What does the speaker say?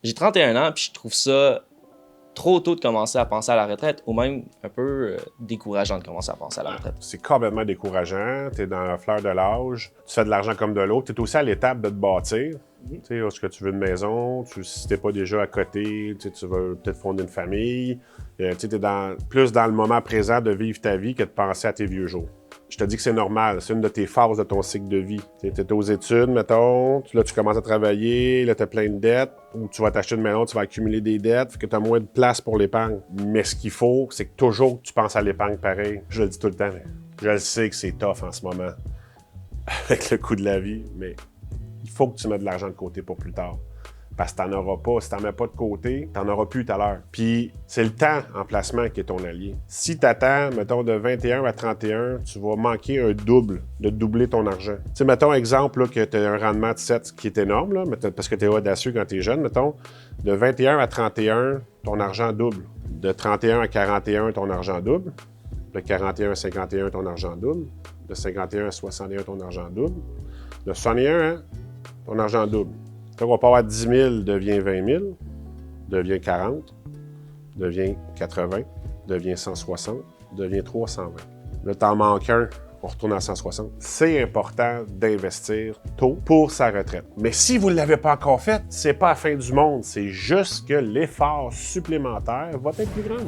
J'ai 31 ans, puis je trouve ça trop tôt de commencer à penser à la retraite, ou même un peu décourageant de commencer à penser à la retraite. C'est complètement décourageant. Tu es dans la fleur de l'âge. Tu fais de l'argent comme de l'autre. Tu es aussi à l'étape de te bâtir. Tu sais, est-ce que tu veux une maison? Si t'es pas déjà à côté, tu veux peut-être fonder une famille. Tu es plus dans le moment présent de vivre ta vie que de penser à tes vieux jours. Je te dis que c'est normal, c'est une de tes phases de ton cycle de vie. Tu es aux études, mettons, là tu commences à travailler, là tu as plein de dettes, ou tu vas t'acheter une maison, tu vas accumuler des dettes, fait que tu as moins de place pour l'épargne. Mais ce qu'il faut, c'est que toujours tu penses à l'épargne pareil. Je le dis tout le temps, mais je le sais que c'est tough en ce moment, avec le coût de la vie, mais il faut que tu mettes de l'argent de côté pour plus tard. Parce que t'en auras pas. Si t'en mets pas de côté, t'en auras plus tout à l'heure. Puis c'est le temps en placement qui est ton allié. Si t'attends, mettons, de 21 à 31, tu vas manquer un double, de doubler ton argent. Tu sais, mettons, exemple, là, que t'as un rendement de 7 qui est énorme, là, parce que t'es audacieux quand t'es jeune, mettons. De 21 à 31, ton argent double. De 31 à 41, ton argent double. De 41 à 51, ton argent double. De 51 à 61, ton argent double. De 61, hein, ton argent double. Donc, on peut avoir 10 000 devient 20 000, devient 40, devient 80, devient 160, devient 320. Là, t'en manques un, on retourne à 160. C'est important d'investir tôt pour sa retraite. Mais si vous ne l'avez pas encore fait, c'est pas la fin du monde. C'est juste que l'effort supplémentaire va être plus grand.